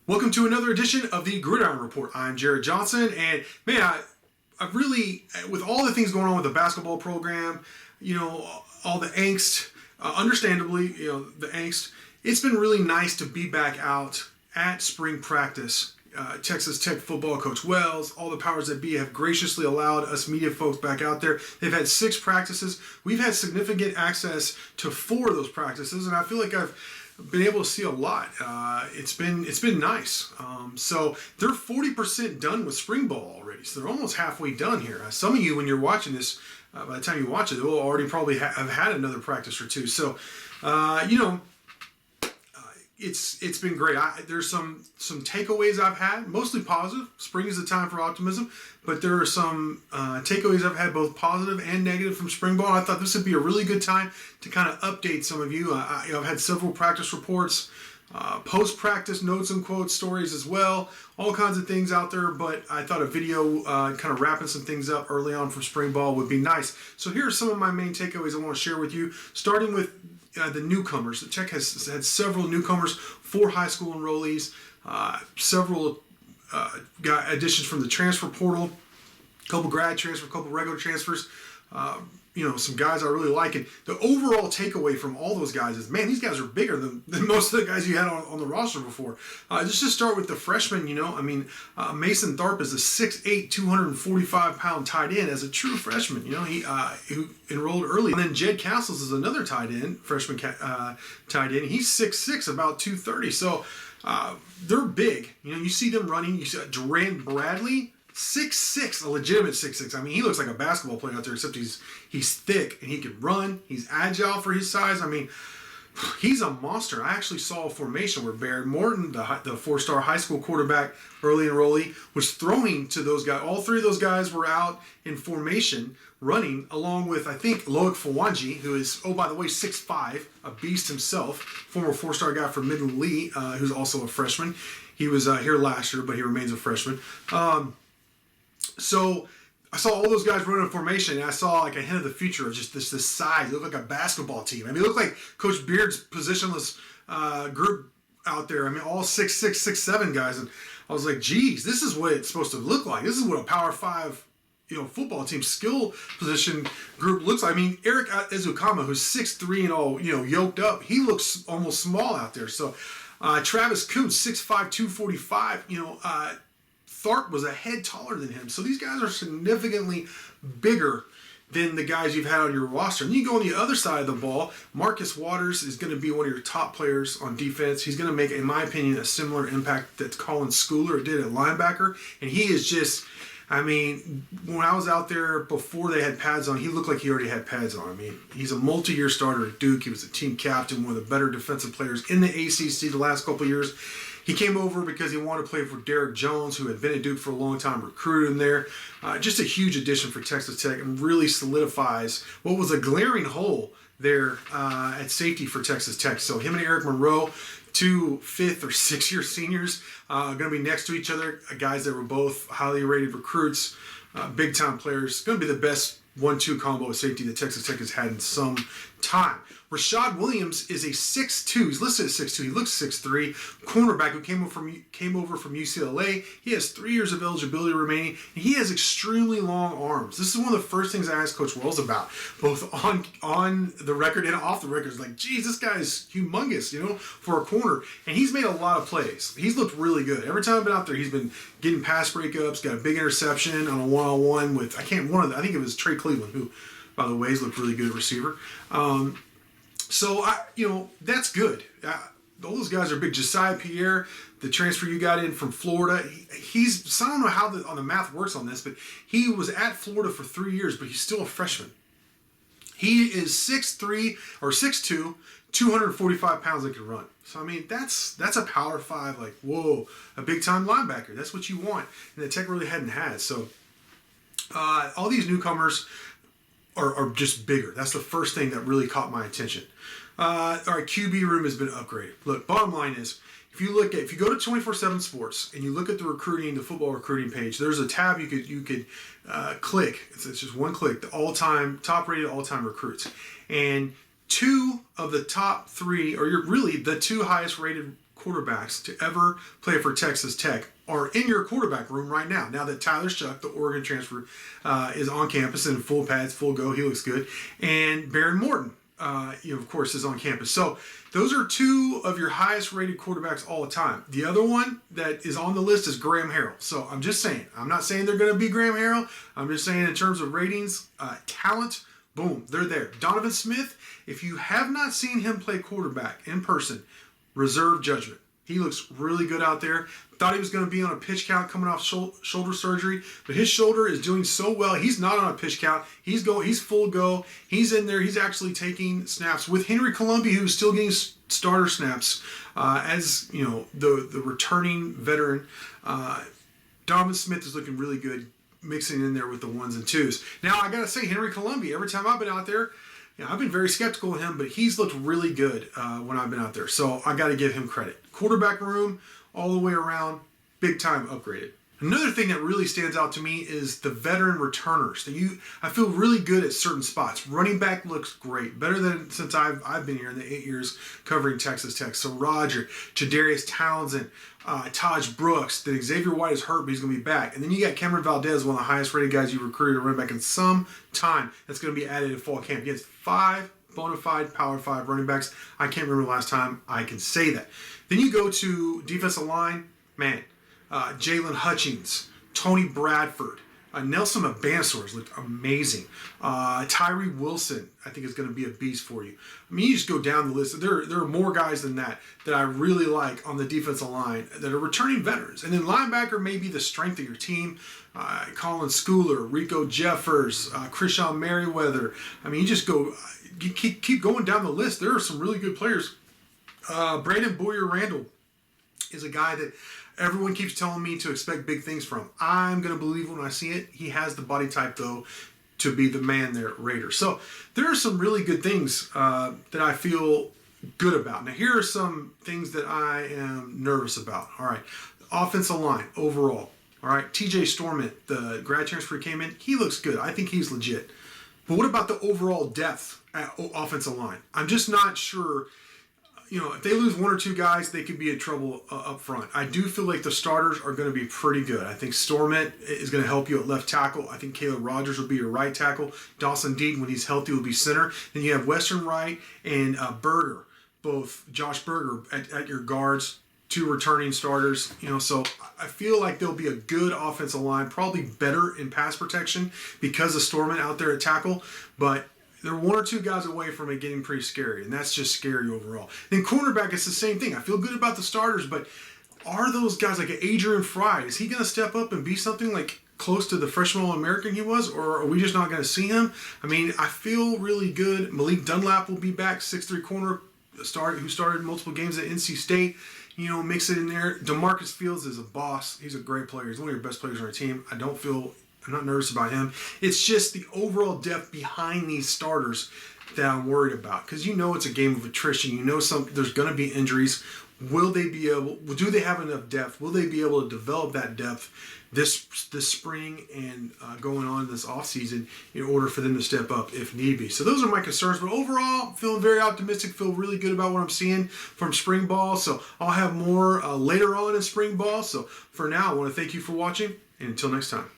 Welcome to another edition of the Gridiron Report. I'm Jarret Johnson, and man, I really, with all the things going on with the basketball program, all the angst, understandably, the angst, it's been really nice to be back out at spring practice. Texas Tech football coach Wells, all the powers that be have graciously allowed us media folks back out there. They've had 6 practices. We've had significant access to 4 of those practices, and I feel like I've been able to see a lot. It's been nice. So they're 40% done with spring ball already. So they're almost halfway done here. Some of you, when you're watching this, by the time you watch it, they'll already probably have had another practice or 2. So, it's been great. There's some takeaways I've had, mostly positive. Spring is the time for optimism, but there are some takeaways I've had, both positive and negative, from spring ball. I thought this would be a really good time to kind of update some of you. I've had several practice reports, post-practice notes and quotes, stories as well, all kinds of things out there, but I thought a video kind of wrapping some things up early on for spring ball would be nice. So here are some of my main takeaways I want to share with you, starting with the newcomers. The Tech has had several newcomers, 4 high school enrollees, several additions from the transfer portal, a couple grad transfers, a couple regular transfers, some guys I really like. And the overall takeaway from all those guys is, man, these guys are bigger than most of the guys you had on the roster before. Just to start with the freshmen, Mason Tharp is a 6'8", 245-pound tight end as a true freshman. He who enrolled early. And then Jed Castles is another tight end, freshman tight end. He's 6'6", about 230. So they're big. You see them running. You see Durant Bradley, 6'6", a legitimate 6'6". I mean, he looks like a basketball player out there, except he's thick and he can run. He's agile for his size. I mean, he's a monster. I actually saw a formation where Barrett Morton, the 4-star high school quarterback, early enrollee, was throwing to those guys. All 3 of those guys were out in formation running, along with, I think, Loic Fawanji, who is, oh, by the way, 6'5", a beast himself, former 4-star guy from Midland Lee, who's also a freshman. He was here last year, but he remains a freshman. So I saw all those guys running in formation, and I saw like a hint of the future of just this size. It looked like a basketball team. I mean, it looked like Coach Beard's positionless group out there. I mean, all 6'6", 6'7" guys. And I was like, geez, this is what it's supposed to look like. This is what a Power 5 football team skill position group looks like. I mean, Eric Ezukama, who's 6'3" and all, yoked up, he looks almost small out there. So Travis Koontz, 6'5", 245, Tharp was a head taller than him. So these guys are significantly bigger than the guys you've had on your roster. And you go on the other side of the ball, Marcus Waters is going to be one of your top players on defense. He's going to make, in my opinion, a similar impact that Colin Schooler did at linebacker. And he is just, I mean, when I was out there before they had pads on, he looked like he already had pads on. I mean, he's a multi-year starter at Duke. He was a team captain, one of the better defensive players in the ACC the last couple of years. He came over because he wanted to play for Jarret Johnson, who had been at Duke for a long time, recruited him there. Just a huge addition for Texas Tech, and really solidifies what was a glaring hole there at safety for Texas Tech. So him and Eric Monroe, 2 5th or 6th-year seniors, going to be next to each other, guys that were both highly rated recruits, big-time players. Going to be the best 1-2 combo of safety that Texas Tech has had in some time. Rashad Williams is a 6'2". He's listed as 6'2". He looks 6'3". Cornerback who came over from UCLA. He has 3 years of eligibility remaining, and he has extremely long arms. This is one of the first things I asked Coach Wells about, both on the record and off the record. It's like, geez, this guy's humongous, for a corner, and he's made a lot of plays. He's looked really good. Every time I've been out there, he's been getting pass breakups, got a big interception on a one-on-one with, I think it was Trey Cleveland, who, by the way, has looked really good at receiver. So, that's good. All those guys are big. Josiah Pierre, the transfer you got in from Florida, I don't know how the math works on this, but he was at Florida for 3 years, but he's still a freshman. He is 6'3" or 6'2", 245 pounds that can run. So, I mean, that's a Power 5, like, whoa, a big-time linebacker. That's what you want. And the Tech really hadn't had. So, all these newcomers are just bigger. That's the first thing that really caught my attention. Our QB room has been upgraded. Look, bottom line is, if you go to 24/7 Sports and you look at the football recruiting page, there's a tab you could click. It's just one click. The top rated all-time recruits, and 2 of the top 3, or really the 2 highest rated quarterbacks to ever play for Texas Tech are in your quarterback room right now. Now that Tyler Shuck, the Oregon transfer, is on campus in full pads, full go, he looks good, and Baron Morton, of course, is on campus. So those are two of your highest rated quarterbacks all the time. The other one that is on the list is Graham Harrell. So I'm just saying, I'm not saying they're going to be Graham Harrell. I'm just saying in terms of ratings, talent, boom, they're there. Donovan Smith, if you have not seen him play quarterback in person, reserve judgment. He looks really good out there. Thought he was going to be on a pitch count coming off shoulder surgery, but his shoulder is doing so well. He's not on a pitch count. He's full go. He's in there. He's actually taking snaps with Henry Columbia, who's still getting starter snaps as the returning veteran. Donovan Smith is looking really good, mixing in there with the ones and twos. Now I gotta say, Henry Columbia. Every time I've been out there, I've been very skeptical of him, but he's looked really good when I've been out there. So I got to give him credit. Quarterback room, all the way around, big time upgraded. Another thing that really stands out to me is the veteran returners. I feel really good at certain spots. Running back looks great, better than since I've been here in the 8 years covering Texas Tech. So Roger, Jadarius Townsend, Taj Brooks. That Xavier White is hurt, but he's going to be back. And then you got Cameron Valdez, one of the highest rated guys you recruited to run back in some time. That's going to be added in fall camp. He has 5 bona fide Power 5 running backs. I can't remember the last time I can say that. Then you go to defensive line, man. Jalen Hutchings, Tony Bradford, Nelson Abansors looked amazing. Tyree Wilson, I think, is going to be a beast for you. I mean, you just go down the list. There are more guys than that I really like on the defensive line that are returning veterans. And then linebacker may be the strength of your team. Colin Schooler, Rico Jeffers, Krishan Merriweather. I mean, you keep going down the list. There are some really good players. Brandon Boyer-Randall is a guy that everyone keeps telling me to expect big things from. I'm going to believe when I see it. He has the body type, though, to be the man there at Raiders. So there are some really good things that I feel good about. Now, here are some things that I am nervous about. All right. Offensive line, overall. All right. TJ Storment, the grad transfer came in. He looks good. I think he's legit. But what about the overall depth at offensive line? I'm just not sure. If they lose 1 or 2 guys, they could be in trouble up front. I do feel like the starters are going to be pretty good. I think Storment is going to help you at left tackle. I think Caleb Rogers will be your right tackle. Dawson Deaton, when he's healthy, will be center. Then you have Western Wright and Berger, both Josh Berger at your guards, 2 returning starters. So I feel like there'll be a good offensive line, probably better in pass protection because of Storment out there at tackle. But they're 1 or 2 guys away from it getting pretty scary, and that's just scary overall. Then cornerback, it's the same thing. I feel good about the starters, but are those guys like Adrian Fry? Is he going to step up and be something like close to the freshman All-American he was, or are we just not going to see him? I mean, I feel really good. Malik Dunlap will be back, 6'3" corner, who started multiple games at NC State. Mix it in there. DeMarcus Fields is a boss. He's a great player. He's one of your best players on our team. I'm not nervous about him. It's just the overall depth behind these starters that I'm worried about. Because it's a game of attrition. There's going to be injuries. Do they have enough depth? Will they be able to develop that depth this spring and going on this offseason in order for them to step up if need be? So those are my concerns. But overall, feeling very optimistic. Feel really good about what I'm seeing from spring ball. So I'll have more later on in spring ball. So for now, I want to thank you for watching. And until next time.